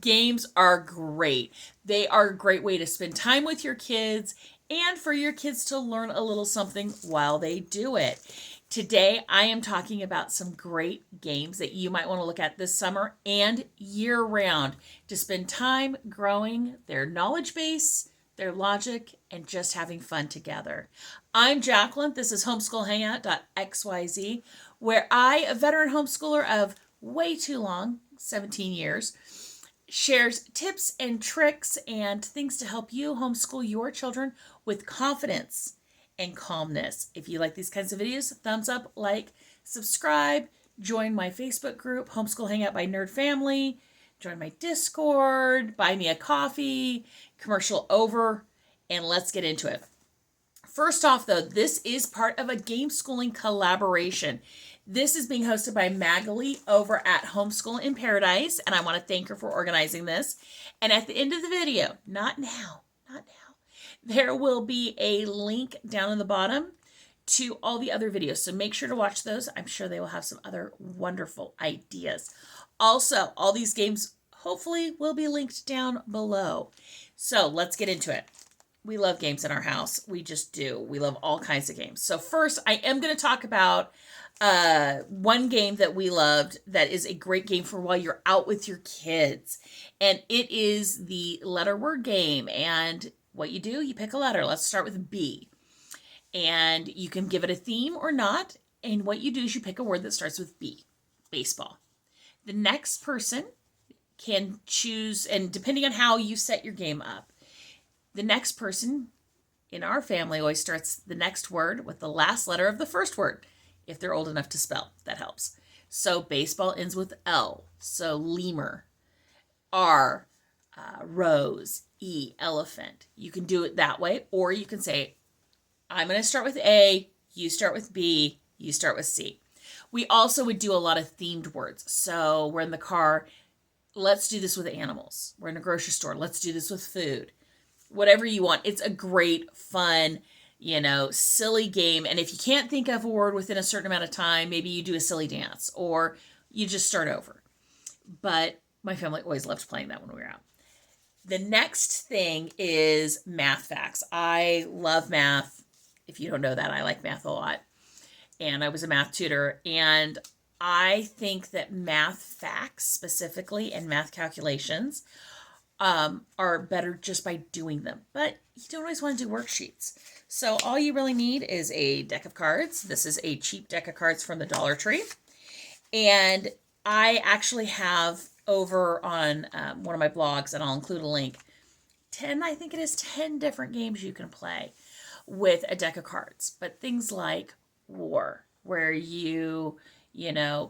Games are great. They are a great way to spend time with your kids and for your kids to learn a little something while they do it. Today, I am talking about some great games that you might want to look at this summer and year round to spend time growing their knowledge base, their logic, and just having fun together. I'm Jacqueline. This is Homeschool Hangout.xyz, where I, a veteran homeschooler of way too long, 17 years, shares tips and tricks and things to help you homeschool your children with confidence and calmness. If you like these kinds of videos, thumbs up, like, subscribe, join my Facebook group, Homeschool Hangout by Nerd Family, join my Discord, buy me a coffee, commercial over, and let's get into it. First off, though, this is part of a game schooling collaboration. This is being hosted by Magali over at Homeschool in Paradise, and I want to thank her for organizing this. And at the end of the video, not now, there will be a link down in the bottom to all the other videos. So make sure to watch those. I'm sure they will have some other wonderful ideas. Also, all these games hopefully will be linked down below. So let's get into it. We love games in our house. We just do. We love all kinds of games. So first, I am going to talk about one game that we loved that is a great game for while you're out with your kids. And it is the letter word game. And what you do, you pick a letter. Let's start with B. And you can give it a theme or not. And what you do is you pick a word that starts with B. Baseball. The next person can choose, and depending on how you set your game up, the next person in our family always starts the next word with the last letter of the first word, if they're old enough to spell. That helps. So baseball ends with L. So lemur. R, rose. E, elephant. You can do it that way, or you can say, I'm going to start with A, you start with B, you start with C. We also would do a lot of themed words. So we're in the car, let's do this with animals. We're in a grocery store, let's do this with food. Whatever you want. It's a great, fun, silly game. And if you can't think of a word within a certain amount of time, maybe you do a silly dance or you just start over. But my family always loved playing that when we were out. The next thing is math facts. I love math. If you don't know that, I like math a lot. And I was a math tutor. And I think that math facts specifically and math calculations are better just by doing them. But you don't always want to do worksheets. So all you really need is a deck of cards. This is a cheap deck of cards from the Dollar Tree. And I actually have over on one of my blogs, and I'll include a link, 10 different games you can play with a deck of cards. But things like war, where you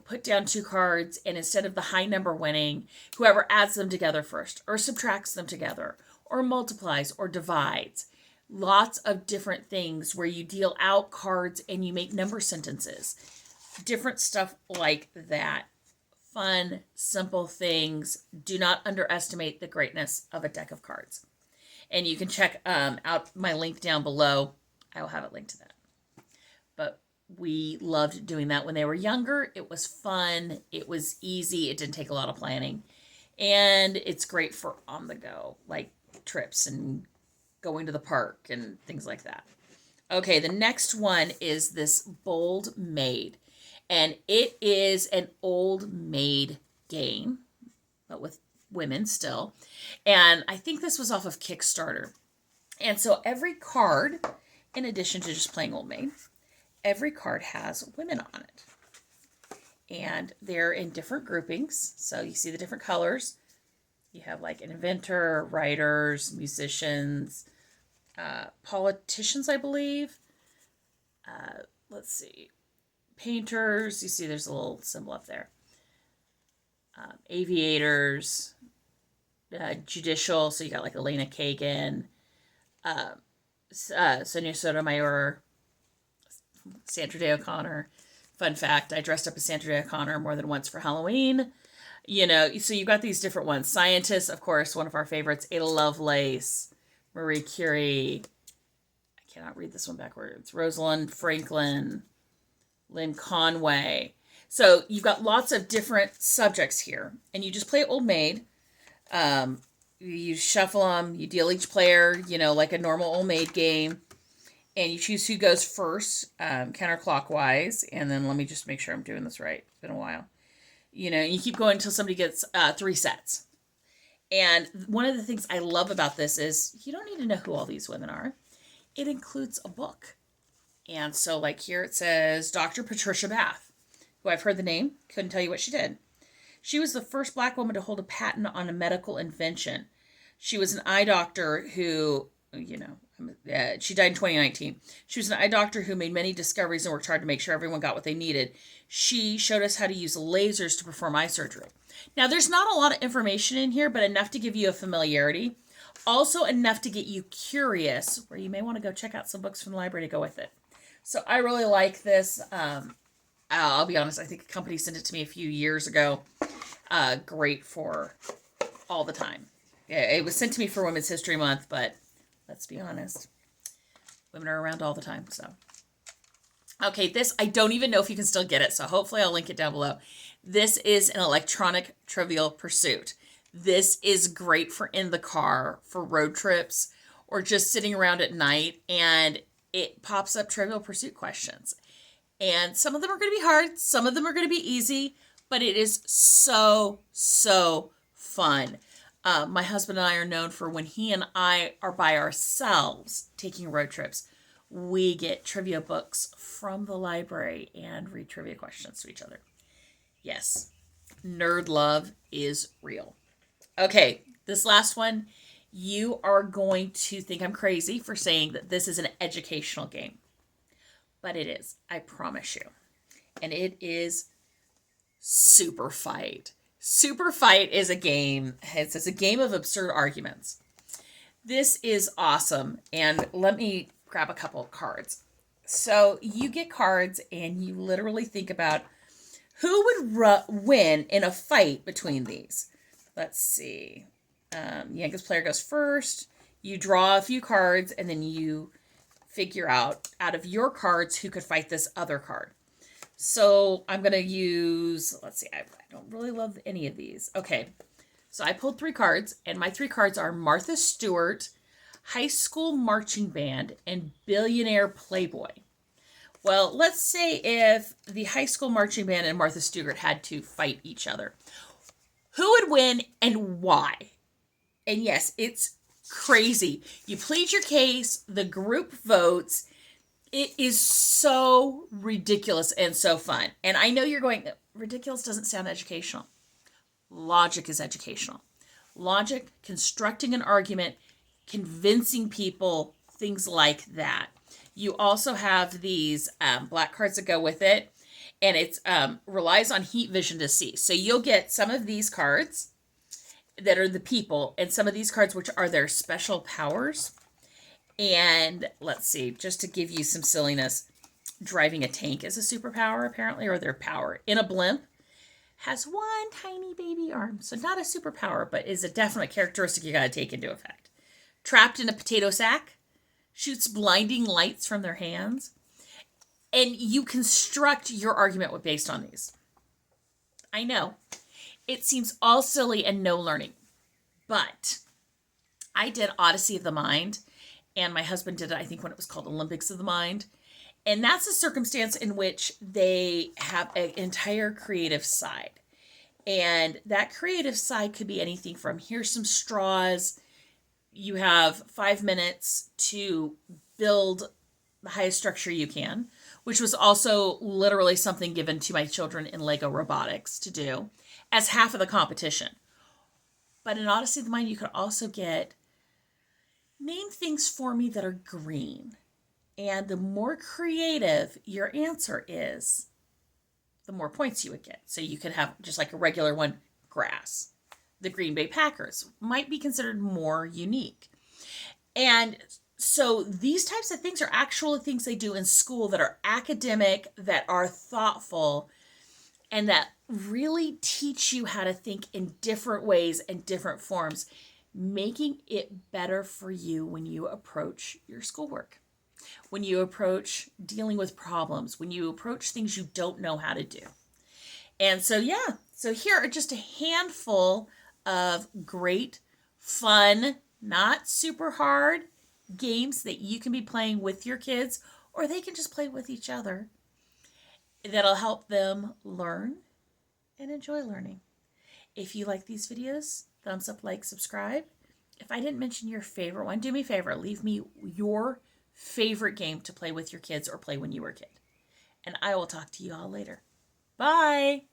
put down 2 cards, and instead of the high number winning, whoever adds them together first, or subtracts them together, or multiplies, or divides. Lots of different things where you deal out cards and you make number sentences. Different stuff like that. Fun, simple things. Do not underestimate the greatness of a deck of cards. And you can check out my link down below. I will have it linked to that. But we loved doing that when they were younger. It was fun. It was easy. It didn't take a lot of planning. And it's great for on the go, like trips and going to the park and things like that. Okay, the next one is this Bold Maid. And it is an old maid game, but with women still. And I think this was off of Kickstarter. And so every card, in addition to just playing Old Maid, every card has women on it. And they're in different groupings. So you see the different colors. You have like an inventor, writers, musicians, politicians, I believe. Let's see. Painters. You see there's a little symbol up there. Aviators. Judicial. So you got like Elena Kagan. Sonia Sotomayor. Sandra Day O'Connor. Fun fact, I dressed up as Sandra Day O'Connor more than once for Halloween. So you've got these different ones. Scientists, of course, one of our favorites. Ada Lovelace. Marie Curie. I cannot read this one backwards. Rosalind Franklin. Lynn Conway. So you've got lots of different subjects here. And you just play Old Maid. You shuffle them, you deal each player, like a normal old maid game, and you choose who goes first, counterclockwise. And then let me just make sure I'm doing this right. It's been a while. You keep going until somebody gets 3 sets. And one of the things I love about this is you don't need to know who all these women are. It includes a book. And so like here it says Dr. Patricia Bath, who I've heard the name, couldn't tell you what she did. She was the first Black woman to hold a patent on a medical invention. She was an eye doctor who, she died in 2019. She was an eye doctor who made many discoveries and worked hard to make sure everyone got what they needed. She showed us how to use lasers to perform eye surgery. Now, there's not a lot of information in here, but enough to give you a familiarity. Also enough to get you curious, where you may want to go check out some books from the library to go with it. So I really like this. I'll be honest, I think a company sent it to me a few years ago. Great for all the time. Yeah, it was sent to me for Women's History Month, but let's be honest, women are around all the time. So, okay, this, I don't even know if you can still get it, so hopefully I'll link it down below. This is an electronic Trivial Pursuit. This is great for in the car, for road trips, or just sitting around at night, and it pops up Trivial Pursuit questions. And some of them are going to be hard, some of them are going to be easy, but it is so, so fun. My husband and I are known for when he and I are by ourselves taking road trips, we get trivia books from the library and read trivia questions to each other. Yes, nerd love is real. Okay, this last one, you are going to think I'm crazy for saying that this is an educational game. But it is, I promise you. And it is Super Fight. Super Fight is a game. It's a game of absurd arguments. This is awesome. And let me grab a couple of cards. So you get cards and you literally think about who would win in a fight between these. Let's see. Youngest player goes first. You draw a few cards and then you figure out of your cards who could fight this other card. So I'm going to use, let's see, I don't really love any of these. Okay, so I pulled 3 cards, and my 3 cards are Martha Stewart, High School Marching Band, and Billionaire Playboy. Well, let's say if the High School Marching Band and Martha Stewart had to fight each other. Who would win and why? And yes, it's crazy. You plead your case, the group votes. It is so ridiculous and so fun. And I know you're going, ridiculous doesn't sound educational. Logic is educational. Logic, constructing an argument, convincing people, things like that. You also have these black cards that go with it. And it relies on heat vision to see. So you'll get some of these cards that are the people, and some of these cards which are their special powers. And let's see, just to give you some silliness, driving a tank is a superpower apparently, or their power. In a blimp, has one tiny baby arm, so not a superpower, but is a definite characteristic you got to take into effect. Trapped in a potato sack, shoots blinding lights from their hands, and you construct your argument based on these. I know, it seems all silly and no learning, but I did Odyssey of the Mind, and my husband did it, I think, when it was called Olympics of the Mind. And that's a circumstance in which they have an entire creative side. And that creative side could be anything from, here's some straws. You have 5 minutes to build the highest structure you can, which was also literally something given to my children in Lego robotics to do as half of the competition. But in Odyssey of the Mind, you could also get, name things for me that are green. And the more creative your answer is, the more points you would get. So you could have just like a regular one, grass. The Green Bay Packers might be considered more unique. And so these types of things are actual things they do in school that are academic, that are thoughtful, and that really teach you how to think in different ways and different forms, making it better for you when you approach your schoolwork, when you approach dealing with problems, when you approach things you don't know how to do. And so, yeah, so here are just a handful of great, fun, not super hard games that you can be playing with your kids, or they can just play with each other, that'll help them learn and enjoy learning. If you like these videos, thumbs up, like, subscribe. If I didn't mention your favorite one, do me a favor, leave me your favorite game to play with your kids or play when you were a kid. And I will talk to you all later. Bye.